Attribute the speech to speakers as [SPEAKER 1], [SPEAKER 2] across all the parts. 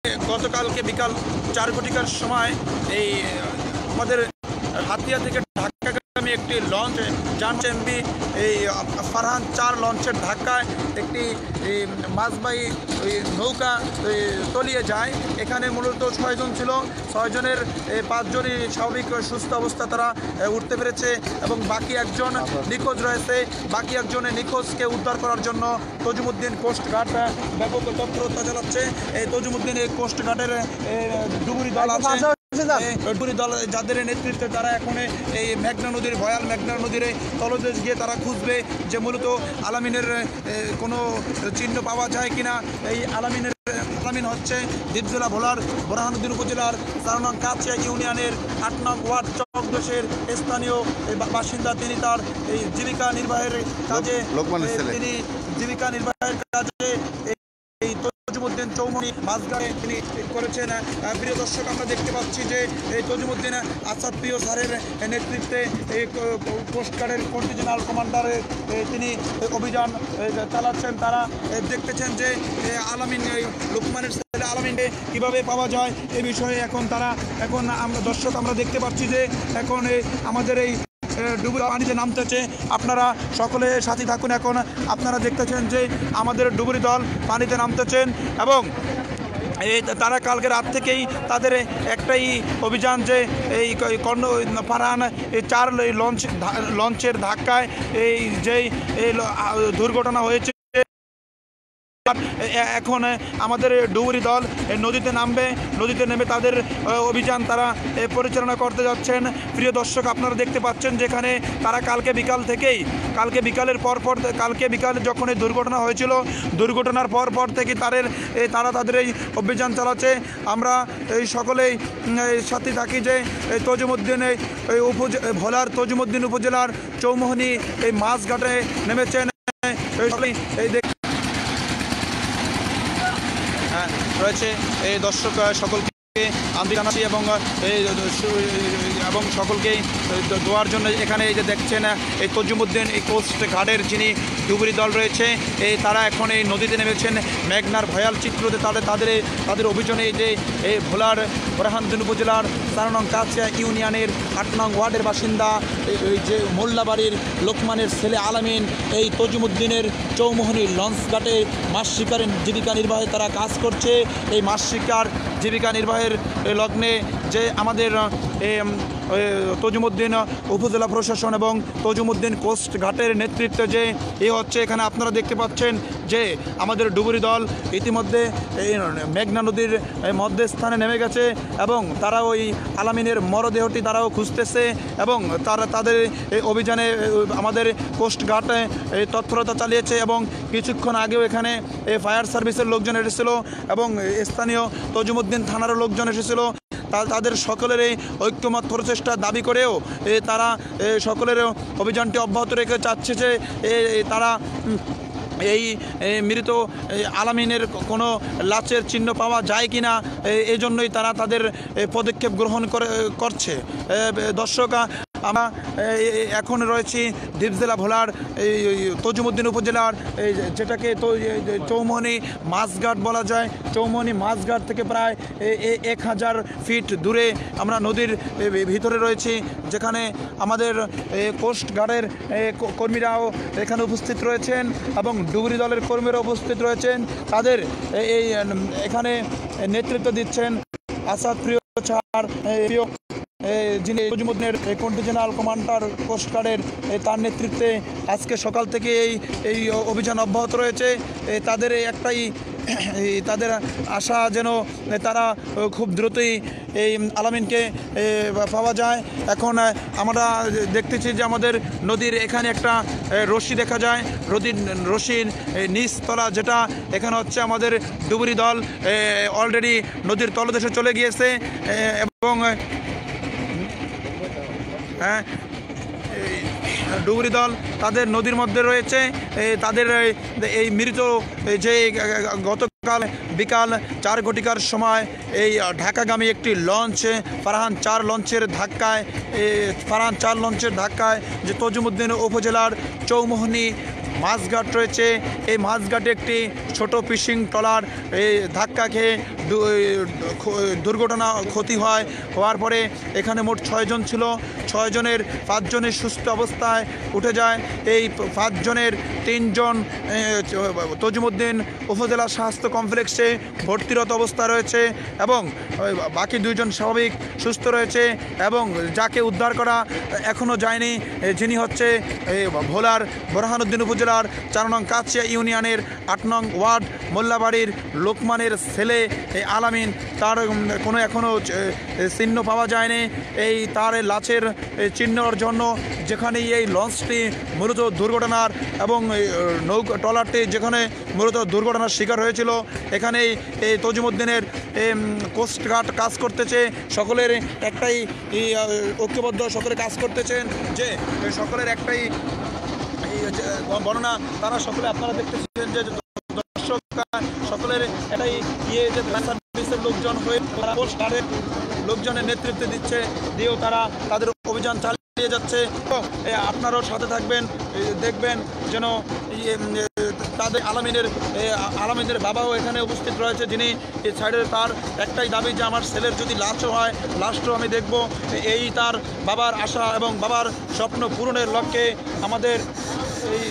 [SPEAKER 1] গতকালকে বিকাল 4 ঘটিকার সময় এই আমাদের হাতিয়া থেকে ঢাকাগামী একটি লঞ্চ জানচেম্বি এই ফারহান 4 লঞ্চের ধাক্কায় একটি মাছবাহী নৌকা তলিয়ে যায়। এখানে মূলত 6 জন ছিল, 6 জনের 5 জনই স্বাভাবিক সুস্থ অবস্থা, তারা উঠতে পেরেছে এবং বাকি একজন নিখোঁজ রয়েছে। বাকি একজনের নিখোঁজকে উদ্ধার করার জন্য তজুমুদ্দিন কোস্টগার্ড ব্যাপক তৎপরতা চালাচ্ছে। এই তজুমুদ্দিন এই কোস্টগার্ডের ডুবুরি দল আছে, ডুবুরি দল যাদের নেতৃত্বে তারা এখন এই মেঘনা নদীর ভয়াল মেঘনা নদীর তলদেশ গিয়ে তারা খুঁজবে যে মূলত আলামিনের কোনো চিহ্ন পাওয়া যায় কিনা। এই আলামিন হচ্ছে দ্বীপজেলা ভোলার বোরহানুদ্দিন উপজেলার 4 নং কাছিয়া ইউনিয়নের 8 নং ওয়ার্ড চকদেশের স্থানীয় বাসিন্দা। তিনি তার এই জীবিকা নির্বাহের কাজে এই তজুমুদ্দিন চৌমনি মাছগাড়ে তিনি করেছেন। প্রিয় দর্শক, আমরা দেখতে পাচ্ছি যে এই তজুমুদ্দিন আসাদ প্রিয় স্যারের নেতৃত্বে এই কোস্টগার্ডের কন্টিজেনাল কমান্ডারে তিনি অভিযান চালাচ্ছেন। তারা দেখতেছেন যে আলামিন লোকমানের ছেলে আলামিনকে কীভাবে পাওয়া যায় এই বিষয়ে আমরা দেখতে পাচ্ছি যে এখন আমাদের এই ডুবুরি পানিতে নামতেছে। আপনারা সকলে সাথী থাকুন। এখন আপনারা দেখতেছেন যে আমাদের ডুবুরি দল পানিতে নামতেছেন এবং তারা কালকে রাত থেকেই তাদের একটাই অভিযান যে এই ফারহান 4 লঞ্চের ধাক্কায় যেই দুর্ঘটনা হয়েছে। এখন আমাদের ডুবুরি দল নদীতে নামবে, নদীতে নেমে তাদের অভিযান তারা পরিচালনা করতে যাচ্ছেন। প্রিয় দর্শক, আপনারা দেখতে পাচ্ছেন যেখানে তারা কালকে বিকালে যখন এই দুর্ঘটনা হয়েছিল, দুর্ঘটনার পর থেকে তারা তাদের এই অভিযান চালাচ্ছে। আমরা এই সকলেই সাথে থাকি যে তজুমুদ্দিন ভোলার তজুমুদ্দিন উপজেলার চৌমোহনী এই মাছঘাটে নেমেছেন। রয়েছে এই দর্শক সকলকে আন্তরিক জানাচ্ছি এবং সকলকে দোয়ার জন্য। এখানে এই যে দেখছেন এই তজুমুদ্দিন এই কোস্ট গার্ডের যিনি ডুবুরি দল রয়েছে তারা এখন এই নদীতে নেমেছেন মেঘনার ভয়াল চিত্রতে তাদের অভিযানে যে এই ভোলার বোরহানুদ্দিন উপজেলার 4 নং কাছিয়া ইউনিয়নের 8 নং ওয়ার্ডের বাসিন্দা এই যে মোল্লাবাড়ির লোকমানের ছেলে আলামিন এই তজুমুদ্দিনের চৌমোহনী লঞ্চ ঘাটে মাছ শিকারের জীবিকা নির্বাহে তারা কাজ করছে। এই মাছ শিকার জীবিকা নির্বাহের লগ্নে যে আমাদের তজুমুদ্দিন উপজেলা প্রশাসন এবং তজুমুদ্দিন কোস্ট ঘাটের নেতৃত্বে যে হচ্ছে, এখানে আপনারা দেখতে পাচ্ছেন যে আমাদের ডুবুরি দল ইতিমধ্যে এই মেঘনা নদীর মধ্যস্থানে নেমে গেছে এবং তারা ওই আলামিনের মরদেহটি তারাও খুঁজতেছে এবং তাদের এই অভিযানে আমাদের কোস্ট ঘাটে তৎপরতা চালিয়েছে এবং কিছুক্ষণ আগেও এখানে ফায়ার সার্ভিসের লোকজন এসেছিল এবং স্থানীয় তজুমুদ্দিন থানারও লোকজন এসেছিল। তাদের সকলের এই ঐক্যমত প্রচেষ্টা দাবি করেও তারা সকলের অভিযানটি অব্যাহত রেখে চাচ্ছে যে তারা এই মৃত আলামিনের কোনো লাশের চিহ্ন পাওয়া যায় কিনা, এই জন্যই তারা তাদের পদক্ষেপ গ্রহণ করছে। দর্শক, আমরা এখন রয়েছি দ্বীপজেলা ভোলার এই তজুমুদ্দিন উপজেলার যেটাকে চৌমোহনী মাছঘাট বলা যায়। চৌমোহনী মাছঘাট থেকে প্রায় 1000 ফিট দূরে আমরা নদীর ভিতরে রয়েছি, যেখানে আমাদের কোস্ট গার্ডের কর্মীরাও এখানে উপস্থিত রয়েছেন এবং ডুবুরি দলের কর্মীরা উপস্থিত রয়েছেন। তাদের এখানে নেতৃত্ব দিচ্ছেন আসাদ প্রিয় স্যার, যিনি তজুমুদ্দিনের কন্টিজেনাল কমান্ডার কোস্টগার্ডের, তার নেতৃত্বে আজকে সকাল থেকে এই অভিযান অব্যাহত রয়েছে। তাদের তাদের আশা যেন তারা খুব দ্রুতই এই আলামিনকে পাওয়া যায়। এখন আমরা দেখতেছি যে আমাদের নদীর এখানে একটা রশি দেখা যায়, রশির নিচতলা, যেটা এখানে হচ্ছে আমাদের ডুবুরি দল অলরেডি নদীর তলদেশে চলে গিয়েছে এবং ডুবুরি দল তাদের নদীর মধ্যে রয়েছে। তাদের এই মৃত যে গতকাল বিকাল 4 ঘটিকার সময় এই ঢাকাগামী একটি লঞ্চ ফারহান 4 লঞ্চের ধাক্কায় যে তজুমুদ্দিন উপজেলার চৌমোহনী মাছঘাট রয়েছে। এই মাছঘাটে একটি ছোট ফিশিং ট্রলার ধাক্কা খেয়ে দুর্ঘটনা ক্ষতি হওয়ার পরে এখানে মোট 6 জন ছিল। 6 জনের 5 জনের সুস্থ অবস্থায় উঠে যায়। এই 5 জনের 3 জন তজুমুদ্দিন উপজেলা স্বাস্থ্য কমপ্লেক্সে ভর্তিরত অবস্থা রয়েছে এবং বাকি 2 জন স্বাভাবিক সুস্থ রয়েছে। এবং যাকে উদ্ধার করা এখনও যায়নি, যিনি হচ্ছে ভোলার বোরহানউদ্দিন উপজেলার 4 নং কাছিয়া ইউনিয়নের 8 নং ওয়ার্ড মোল্লাবাড়ির লোকমানের ছেলে আলামিন। তার কোনো এখনও চিহ্ন পাওয়া যায়নি। তার লাশের চিহ্নর জন্য যেখানেই এই লঞ্চটি মূলত দুর্ঘটনার এবং নৌকা ট্রলারটি যেখানে মূলত দুর্ঘটনার শিকার হয়েছিল, এখানেই এই তজুমুদ্দিনের কোস্টগার্ড কাজ করতেছে। সকলের একটাই ঐক্যবদ্ধ, সকলে কাজ করতেছেন যে সকলের একটাই বর্ণনা। তারা সকলে আপনারা দেখতেছেন যে দর্শক সকলের এটাই যে সার্ভিসের লোকজন হয়ে কোস্টগার্ডের লোকজনের নেতৃত্ব দিয়েও তারা তাদের অভিযান চালিয়ে যাচ্ছে। আপনারাও সাথে থাকবেন, দেখবেন যেন তাদের আলামিনের বাবাও এখানে উপস্থিত রয়েছে, যিনি এই সাইডে তার একটাই দাবি যে আমার ছেলের যদি লাশও হয়, লাশটাও আমি দেখব। এই তার বাবার আশা এবং বাবার স্বপ্ন পূরণের লক্ষ্যে আমাদের এই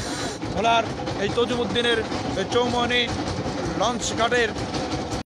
[SPEAKER 1] ভোলার এই তজুমুদ্দিনের চৌমনি লঞ্চ ঘাটের